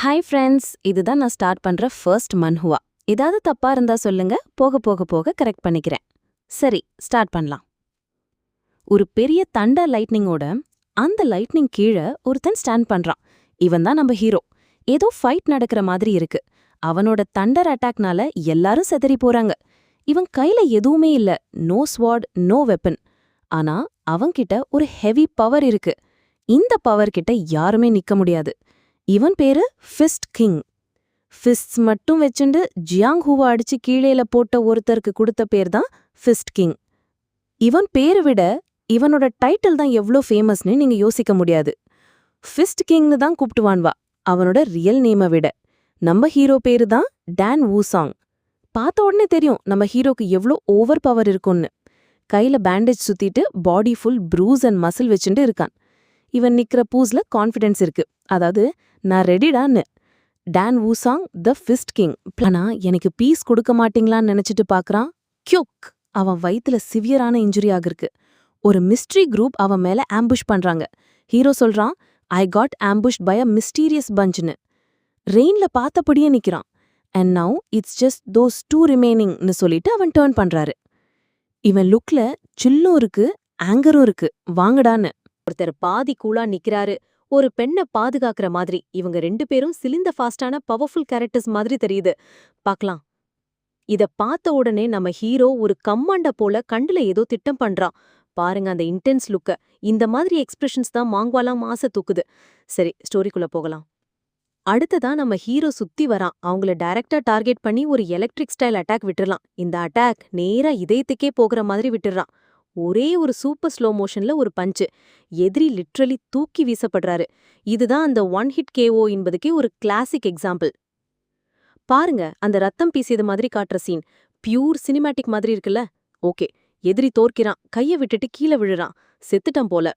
Hi friends, இதுதான் நான் start பண்ற ஃபர்ஸ்ட் மன்ஹுவா. ஏதாவது தப்பா இருந்தா சொல்லுங்க, போக போக போக கரெக்ட் பண்ணிக்கிறேன். சரி, ஸ்டார்ட் பண்ணலாம். ஒரு பெரிய தண்டர் லைட்னிங்கோட அந்த லைட்னிங் கீழ ஒருத்தன் ஸ்டாண்ட் பண்றான். இவன் தான் நம்ம ஹீரோ. ஏதோ ஃபைட் நடக்கிற மாதிரி இருக்கு. அவனோட தண்டர் அட்டாக்னால எல்லாரும் செதறி போறாங்க. இவன் கையில எதுவுமே இல்ல, நோ ஸ்வார்ட், நோ வெப்பன். ஆனா அவன்கிட்ட ஒரு ஹெவி பவர் இருக்கு. இந்த பவர் கிட்ட யாருமே நிக்க முடியாது. இவன் பேரு ஃபிஸ்ட் கிங். ஃபிஸ்ட்ஸ் மட்டும் வச்சுண்டு ஜியாங் ஹூவா அடிச்சு கீழேல போட்ட ஒருத்தருக்கு கொடுத்த பேர் தான் ஃபிஸ்ட் கிங். இவன் பேரு விட இவனோட டைட்டில் தான் எவ்ளோ ஃபேமஸ்னு நீங்க யோசிக்க முடியாது. ஃபிஸ்ட் கிங்னு தான் கூப்பிட்டுவான்வா அவனோட ரியல் நேமை விட. நம்ம ஹீரோ பேரு தான் டான் வூசாங். பார்த்த உடனே தெரியும் நம்ம ஹீரோக்கு எவ்ளோ ஓவர் பவர் இருக்கும்னு. கையில பேண்டேஜ் சுத்திட்டு body full Bruce and muscle வச்சுட்டு இருக்கான். இவன் நிக்கிற பூஸ்ல கான்ஃபிடன்ஸ் இருக்கு. அதாவது, நான் ரெடிடான்னு. டான் வூசாங் த ஃபிஸ்ட் கிங். ஆனா எனக்கு பீஸ் கொடுக்க மாட்டீங்களான்னு நினைச்சிட்டு பாக்குறான். கியோக்! அவன் வயித்துல சிவியரான இன்ஜுரி ஆகிருக்கு. ஒரு மிஸ்ட்ரி குரூப் அவன் மேல ஆம்புஷ் பண்றாங்க. ஹீரோ சொல்றான், I got ambushed by a mysterious பஞ்ச்னு. ரெயின்ல பார்த்தபடியே நிக்கிறான். And now it's just those two ரிமைனிங்னு சொல்லிட்டு அவன் டர்ன் பண்றாரு. இவன் லுக்ல சில்லும் இருக்கு, ஆங்கரும் இருக்கு. வாங்கடான்னு. ஒருத்தர் பாதி கூலா நிக்கிறாரு, ஒரு பெண்ண பாதுகாக்கிற மாதிரி. இவங்க ரெண்டு பேரும் சிலிந்த ஃபாஸ்டான பவர்ஃபுல் கேரக்டர்ஸ் மாதிரி தெரியுது. பார்க்கலாம். இத பார்த்த உடனே நம்ம ஹீரோ ஒரு கம்மாண்ட போல கண்டுல ஏதோ திட்டம் பண்றான். பாருங்க அந்த இன்டென்ஸ் லுக்க. இந்த மாதிரி எக்ஸ்பிரஷன்ஸ் தான் மாங்குவாலாம் மாச தூக்குது. சரி, ஸ்டோரிக்குள்ள போகலாம். அடுத்ததா நம்ம ஹீரோ சுத்தி வரான். அவங்கள டைரக்டா டார்கெட் பண்ணி ஒரு எலக்ட்ரிக் ஸ்டைல் அட்டாக் விட்டுறலாம். இந்த அட்டாக் நேரா இதயத்துக்கே போகிற மாதிரி விட்டுறான். ஒரே ஒரு சூப்பர் ஸ்லோ மோஷன்ல ஒரு பஞ்சு. எதிரி லிட்ரலி தூக்கி வீசப்படுறாரு. இதுதான் அந்த ஒன் ஹிட் கேஓ என்பதுக்கே ஒரு கிளாசிக் எக்ஸாம்பிள். பாருங்க, அந்த ரத்தம் பீசியது மாதிரி காட்டுற சீன் பியூர் சினிமேட்டிக் மாதிரி இருக்குல்ல. ஓகே, எதிரி தோற்கிறான், கைய விட்டுட்டு கீழே விழுறான். செத்துட்டான் போல.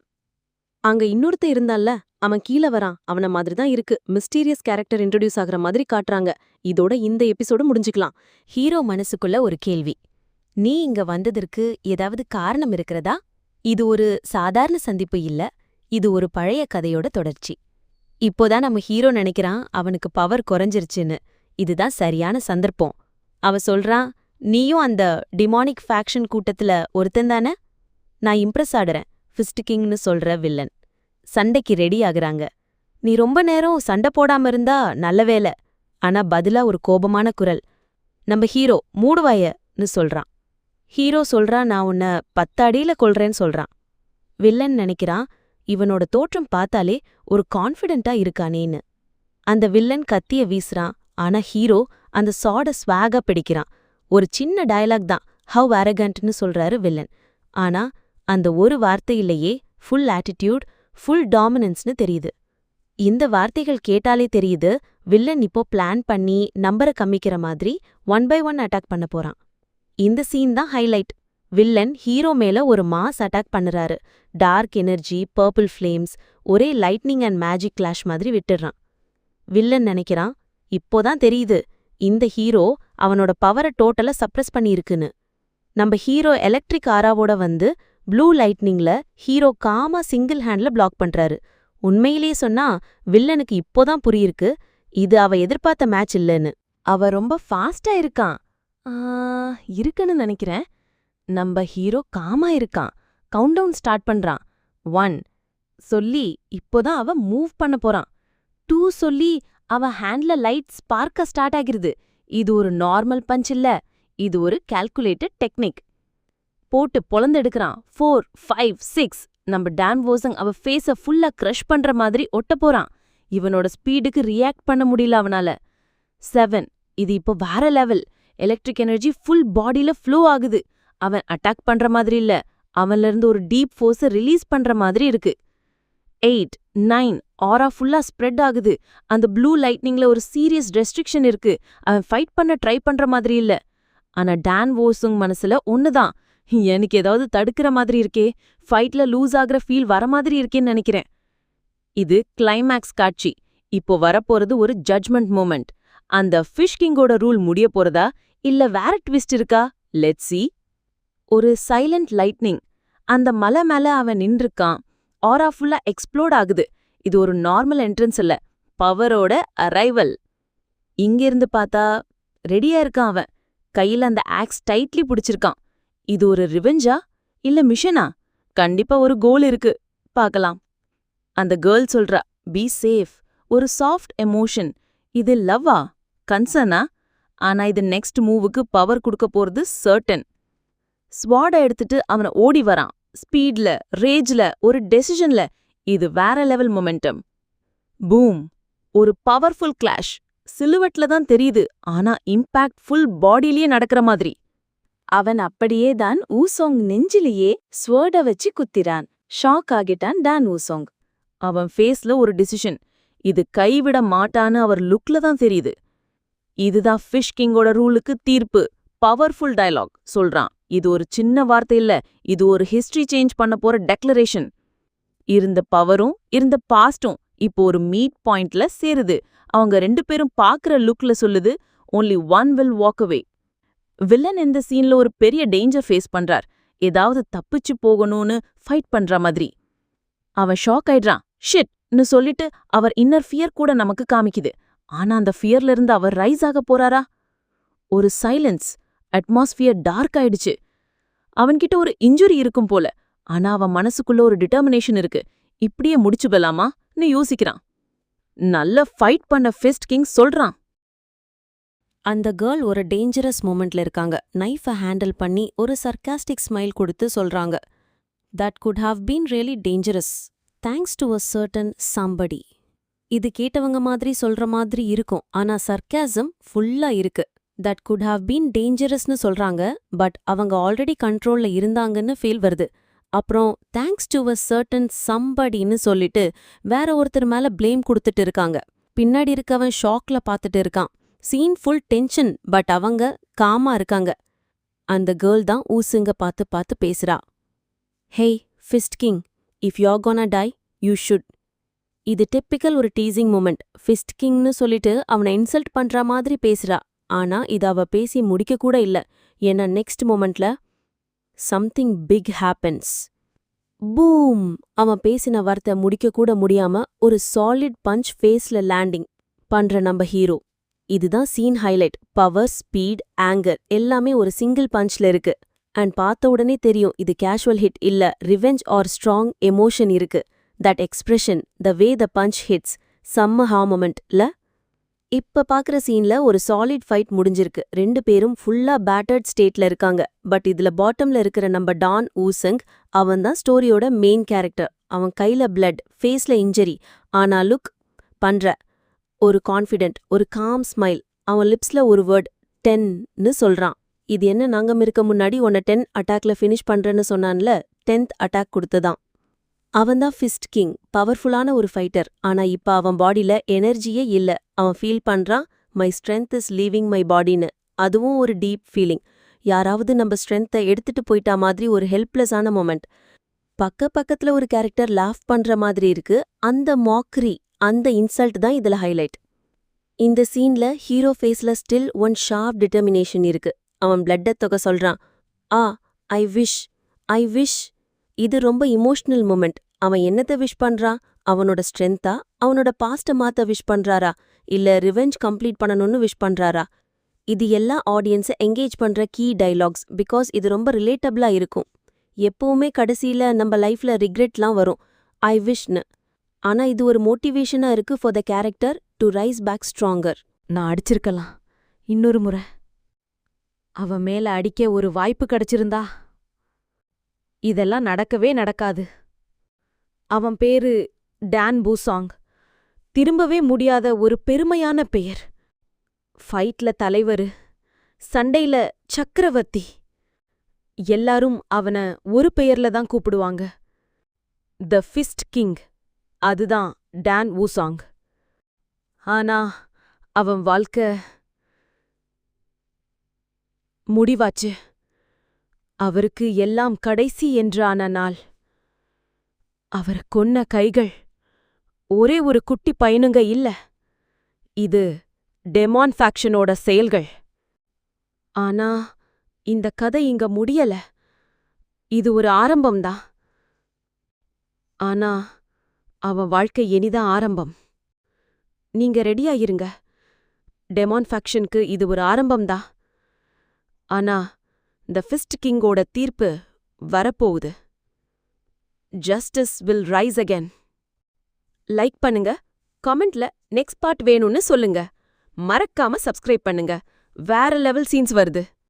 அங்க இன்னொருத்த இருந்தான்ல, அவன் கீழே வரான். அவன மாதிரி தான் இருக்கு. மிஸ்டீரியஸ் கேரக்டர் இன்ட்ரோடியூஸ் ஆகுற மாதிரி காட்டுறாங்க. இதோட இந்த எபிசோடு முடிஞ்சுக்கலாம். ஹீரோ மனசுக்குள்ள ஒரு கேள்வி. நீ இங்க வந்ததற்கு ஏதாவது காரணம் இருக்கிறதா? இது ஒரு சாதாரண சந்திப்பு இல்ல, இது ஒரு பழைய கதையோட தொடர்ச்சி. இப்போதான் நம்ம ஹீரோ நினைக்கிறான் அவனுக்கு பவர் குறைஞ்சிருச்சுன்னு. இதுதான் சரியான சந்தர்ப்பம். அவ சொல்றான், நீயும் அந்த டிமானிக் ஃபேக்ஷன் கூட்டத்துல ஒருத்தன்தானே? நான் இம்ப்ரெஸ் ஆடுறேன், ஃபிஸ்ட் கிங்னு சொல்ற வில்லன். சண்டைக்கு ரெடி ஆகுறாங்க. நீ ரொம்ப நேரம் சண்டை போடாம இருந்தா நல்ல வேலை. ஆனா பதிலா ஒரு கோபமான குரல். நம்ம ஹீரோ மூடுவாயன்னு சொல்றான். ஹீரோ சொல்றான், நான் உன்னை 10 அடியில கொல்றேன்னு சொல்றான். வில்லன் நினைக்கிறான், இவனோட தோற்றம் பார்த்தாலே ஒரு கான்ஃபிடென்ட்டா இருக்கானேன்னு. அந்த வில்லன் கத்திய வீசுறான். ஆனா ஹீரோ அந்த சாட ஸ்வாகா பிடிக்கிறான். ஒரு சின்ன டயலாக் தான், ஹவ் அரகண்ட்னு சொல்றாரு வில்லன். ஆனா அந்த ஒரு வார்த்தையிலேயே ஃபுல் ஆட்டிடியூட், ஃபுல் டாமினன்ஸ்னு தெரியுது. இந்த வார்த்தைகள் கேட்டாலே தெரியுது, வில்லன் இப்போ பிளான் பண்ணி நம்பரை கம்மிக்கிற மாதிரி 1 by 1 அட்டாக் பண்ண போறான். இந்த சீன் தான் ஹைலைட். வில்லன் ஹீரோ மேல ஒரு மாஸ் அட்டாக் பண்ணுறாரு. டார்க் எனர்ஜி, பர்பிள் ஃப்ளேம்ஸ், ஒரே லைட்னிங் அண்ட் மேஜிக் கிளாஷ் மாதிரி விட்டுடுறான். வில்லன் நினைக்கிறான், இப்போதான் தெரியுது இந்த ஹீரோ அவனோட பவரை டோட்டலா சப்ரஸ் பண்ணியிருக்குன்னு. நம்ம ஹீரோ எலக்ட்ரிக் ஆராவோட வந்து ப்ளூ லைட்னிங்ல ஹீரோ காமா சிங்கிள் ஹேண்ட்ல பிளாக் பண்றாரு. உண்மையிலேயே சொன்னா வில்லனுக்கு இப்போதான் புரியிருக்கு, இது அவ எதிர்பார்த்த மேட்ச் இல்லைன்னு. அவ ரொம்ப ஃபாஸ்டா இருக்கான் இருக்குன்னு நினைக்கிறேன். நம்ம ஹீரோ காமா இருக்கான். கவுண்டவுன் ஸ்டார்ட் பண்றான். 1 சொல்லி இப்போதான் அவ மூவ் பண்ண போறான். 2 சொல்லி அவ ஹேண்ட்ல லைட் ஸ்பார்க்க ஸ்டார்ட் ஆகிருது. இது ஒரு நார்மல் பஞ்ச் இல்ல, இது ஒரு கால்குலேட்டட் டெக்னிக். போட்டு பொளந்தெடுக்கிறான். 4, 5, 6 நம்ம டான் வூசாங் அவ ஃபேஸ ஃபுல்லா கிரஷ் பண்ற மாதிரி ஒட்ட போறான். இவனோட ஸ்பீடுக்கு ரியாக்ட் பண்ண முடியல அவனால. 7 இது இப்போ வேற லெவல். எலக்ட்ரிக் எனர்ஜி ஃபுல் பாடியில ஃப்ளோ ஆகுது. அவன் அட்டாக் பண்ற மாதிரி இல்ல, அவன்ல இருந்து ஒரு டீப் ஃபோர்ஸை ரிலீஸ் பண்ற மாதிரி இருக்கு. 8, 9 ஆரா ஃபுல்லா ஸ்ப்ரெட் ஆகுது. அந்த ப்ளூ லைட்னிங்ல ஒரு சீரியஸ் ரெஸ்ட்ரிக்ஷன் இருக்கு. அவன் ஃபைட் பண்ண ட்ரை பண்ற மாதிரி இல்ல. ஆனா டான் வூசாங் மனசுல ஒண்ணுதான், எனக்கு ஏதாவது தடுக்கிற மாதிரி இருக்கே, ஃபைட்ல லூஸ் ஆகுற ஃபீல் வர மாதிரி இருக்கேன்னு நினைக்கிறேன். இது கிளைமேக்ஸ் காட்சி. இப்போ வரப்போறது ஒரு ஜட்ஜ்மெண்ட் மொமெண்ட். அந்த ஃபிஷ் கிங்கோட ரூல் முடிய போறதா இல்ல வேற ட்விஸ்ட் இருக்கா? Let's see. ஒரு சைலண்ட் லைட்னிங். அந்த மலை மேல அவன் நின்றுக்கான். ஆரா ஃபுல்லா எக்ஸ்ப்ளோட் ஆகுது. இது ஒரு நார்மல் என்ட்ரன்ஸ் இல்ல, பவரோட அரைவல். இங்கிருந்து பார்த்தா ரெடியா இருக்கான் அவன். கையில அந்த ஆக்ஸ் டைட்லி பிடிச்சிருக்கான். இது ஒரு ரிவெஞ்சா இல்ல மிஷனா? கண்டிப்பா ஒரு கோல் இருக்கு, பார்க்கலாம். அந்த கேர்ள் சொல்றா, பி சேஃப். ஒரு சாஃப்ட் எமோஷன். இது லவ்வா, கன்சர்னா? ஆனா இது நெக்ஸ்ட் மூவுக்கு பவர் கொடுக்க போறது சர்டன். ஸ்வாட எடுத்துட்டு அவனை ஓடி வரான். ஸ்பீட்ல, ரேஜ்ல, ஒரு டெசிஷன்ல. இது வேற லெவல் மொமெண்டம். பூம்! ஒரு பவர்ஃபுல் கிளாஷ். சிலுவெட்ல தான் தெரியுது, ஆனா இம்பாக்ட் ஃபுல் பாடியிலேயே நடக்கிற மாதிரி. அவன் அப்படியே தான் ஊசோங் நெஞ்சிலேயே ஸ்வர்ட வச்சு குத்திரான். ஷாக் ஆகிட்டான் டான் ஊசோங். அவன் ஃபேஸ்ல ஒரு டிசிஷன். இது கைவிட மாட்டான்னு அவர் லுக்ல தான் தெரியுது. இதுதான் ஃபிஷ் கிங்கோட ரூலுக்கு தீர்ப்பு. பவர்ஃபுல் டயலாக் சொல்றான். இது ஒரு சின்ன வார்த்தை இல்ல, இது ஒரு ஹிஸ்டரி சேஞ்ச் பண்ண போற டெக்ளரேஷன். இருந்த பவரும் இருந்த பாஸ்டும் இப்போ ஒரு மீட் பாயிண்ட்ல சேருது. அவங்க 2 பேரும் பாக்குற லுக்ல சொல்லுது, only one will walk away. Villain இந்த சீன்ல ஒரு பெரிய டேஞ்சர் ஃபேஸ் பண்றார். ஏதாவது தப்பிச்சு போகணும்னு ஃபைட் பண்ற மாதிரி. அவன் ஷாக் ஆயிடுறான். ஷிட்னு சொல்லிட்டு அவர் இன்னர் ஃபியர் கூட நமக்கு காமிக்குது. ஆனா அந்த ஃபியர்ல இருந்து அவர் ரைஸ் ஆக போறாரா? ஒரு சைலன்ஸ். அட்மாஸ்பியர் டார்க் ஆயிடுச்சு. அவன்கிட்ட ஒரு இன்ஜுரி இருக்கும் போல. ஆனா அவன் மனசுக்குள்ள ஒரு டிட்டர்மினேஷன் இருக்கு. இப்படியே முடிச்சு போலாமான்னு யோசிக்கிறான். நல்ல ஃபைட் பண்ண ஃபிஸ்ட் கிங் சொல்றான். அந்த கேர்ள் ஒரு டேஞ்சரஸ் மொமெண்ட்ல இருக்காங்க. நைஃபை ஹேண்டில் பண்ணி ஒரு சர்க்காஸ்டிக் ஸ்மைல் கொடுத்து சொல்றாங்க. That could have been really dangerous thanks to a certain somebody. இது கேட்டவங்க மாதிரி சொல்ற மாதிரி இருக்கும், ஆனா சர்க்காசம் ஃபுல்லா இருக்கு. தட் குட் ஹாவ் பீன் டேஞ்சரஸ்னு சொல்றாங்க, பட் அவங்க ஆல்ரெடி கண்ட்ரோல்ல இருந்தாங்கன்னு ஃபீல் வருது. அப்புறம் தேங்க்ஸ் டு அ சர்டன் சம்படின்னு சொல்லிட்டு வேற ஒருத்தர் மேல ப்ளேம் கொடுத்துட்டு இருக்காங்க. பின்னாடி இருக்கவன் ஷாக்ல பார்த்துட்டு இருக்கான். சீன் ஃபுல் டென்ஷன், பட் அவங்க காமா இருக்காங்க. அந்த கேர்ள் தான் ஊசுங்க பார்த்து பார்த்து பேசுறா. Hey fist king, if you are gonna die you should. இது டிப்பிக்கல் ஒரு டீசிங் மொமெண்ட். ஃபிஸ்ட் கிங்னு சொல்லிட்டு அவனை இன்சல்ட் பண்ற மாதிரி பேசுறா. ஆனா இது அவ பேசி முடிக்க கூட இல்ல. ஏன்னா நெக்ஸ்ட் மொமெண்ட்ல சம்திங் பிக் ஹேப்பன்ஸ். பூம்! அவன் பேசின வார்த்தை முடிக்க கூட முடியாம ஒரு சாலிட் பஞ்ச் ஃபேஸ்ல லேண்டிங் பண்ற நம்ம ஹீரோ. இதுதான் scene highlight. Power, speed, anger எல்லாமே ஒரு சிங்கிள் பஞ்ச்ல இருக்கு. அண்ட் பார்த்த உடனே தெரியும் இது கேஷுவல் ஹிட் இல்ல, ரிவெஞ்ச் ஆர் ஸ்ட்ராங் எமோஷன் இருக்கு. That expression, the way the punch hits, செம்ம ஹா மொமெண்ட்ல. இப்ப பாக்குற சீன்ல ஒரு சாலிட் ஃபைட் முடிஞ்சிருக்கு. 2 பேரும் ஃபுல்லா பேட்டர்ட் ஸ்டேட்ல இருக்காங்க. பட் இதுல பாட்டம்ல இருக்கிற நம்ம டான் ஊசங், அவன் தான் ஸ்டோரியோட மெயின் கேரக்டர். அவன் கையில பிளட், ஃபேஸ்ல இன்ஜரி, ஆனா லுக் பண்ற ஒரு கான்ஃபிடென்ட், ஒரு காம் ஸ்மைல். அவன் லிப்ஸ்ல ஒரு வேர்ட் 10ன்னு சொல்றான். இது என்ன, நாங்க இருக்க முன்னாடி உன்னை 10 அட்டாக்ல ஃபினிஷ் பண்றேன்னு சொன்னான்ல, 10th அட்டாக் கொடுத்ததான். அவன்தான் ஃபிஸ்ட் கிங், பவர்ஃபுல்லான ஒரு ஃபைட்டர். ஆனா இப்ப அவன் பாடியில எனர்ஜியே இல்ல. அவன் ஃபீல் பண்றான், my strength is leaving my பாடின்னு. அதுவும் ஒரு டீப் ஃபீலிங். யாராவது நம்ம ஸ்ட்ரென்த்தை எடுத்துட்டு போயிட்டா மாதிரி ஒரு ஹெல்ப்லெஸ்ஸான மொமெண்ட். பக்கத்துல ஒரு கேரக்டர் லாஃப் பண்ற மாதிரி இருக்கு. அந்த மாக்ரி, அந்த இன்சல்ட் தான் இதுல ஹைலைட். இந்த சீன்ல ஹீரோ ஃபேஸ்ல ஸ்டில் ஒன் ஷார்ப் டிட்டர்மினேஷன் இருக்கு. அவன் பிளட்ட தொக சொல்றான். I wish. இது ரொம்ப இமோஷனல் மொமெண்ட். அவன் என்னத்த விஷ் பண்றான்? அவனோட ஸ்ட்ரென்த்தா, அவனோட பாஸ்ட மாத்த விஷ் பண்றாரா, இல்ல ரிவெஞ்ச் கம்ப்ளீட் பண்ணணும்னு விஷ் பண்றாரா? இது எல்லா ஆடியன்ஸை என்கேஜ் பண்ற கீ டைலாக்ஸ். பிகாஸ் இது ரொம்ப ரிலேட்டபிளா இருக்கும். எப்பவுமே கடைசியில நம்ம லைஃப்ல ரிக்ரெட்லாம் வரும், ஐ விஷ்னு. ஆனா இது ஒரு மோட்டிவேஷனா இருக்கு for the character to rise back stronger. நான் அடிச்சிருக்கலாம் இன்னொரு முறை. அவன் மேல அடிக்க ஒரு வாய்ப்பு கிடைச்சிருந்தா. இதெல்லாம் நடக்கவே நடக்காது. அவன் பேரு டான் ஊசோங். திரும்பவே முடியாத ஒரு பெருமையான பெயர். ஃபைட்ல தலைவரு, சண்டையில சக்கரவர்த்தி. எல்லாரும் அவன ஒரு பெயர்ல தான் கூப்பிடுவாங்க, த ஃபிஸ்ட் கிங். அதுதான் டான் ஊசோங். ஆனா அவன் வாழ்க்கை முடிவாச்சு. அவருக்கு எல்லாம் கடைசி என்றான நாள். அவர் கொன்ன கைகள் ஒரே ஒரு குட்டி பையனுங்க இல்ல, இது டெமான் ஃபேக்ஷனோட செயல்கள். ஆனா இந்த கதை இங்க முடியல. இது ஒரு ஆரம்பம்தான். ஆனா அவன் வாழ்க்கை இனிதான் ஆரம்பம். நீங்க ரெடியா இருங்க. டெமான் ஃபேக்ஷனுக்கு இது ஒரு ஆரம்பம்தான். ஆனா த ஃபிஸ்ட் கிங்கோட தீர்ப்பு வரப்போகுது. Justice will rise again. Like பண்ணுங்க, காமெண்ட்ல நெக்ஸ்ட் பார்ட் வேணும்னு சொல்லுங்க. மறக்காம சப்ஸ்கிரைப் பண்ணுங்க. வேற லெவல் சீன்ஸ் வருது.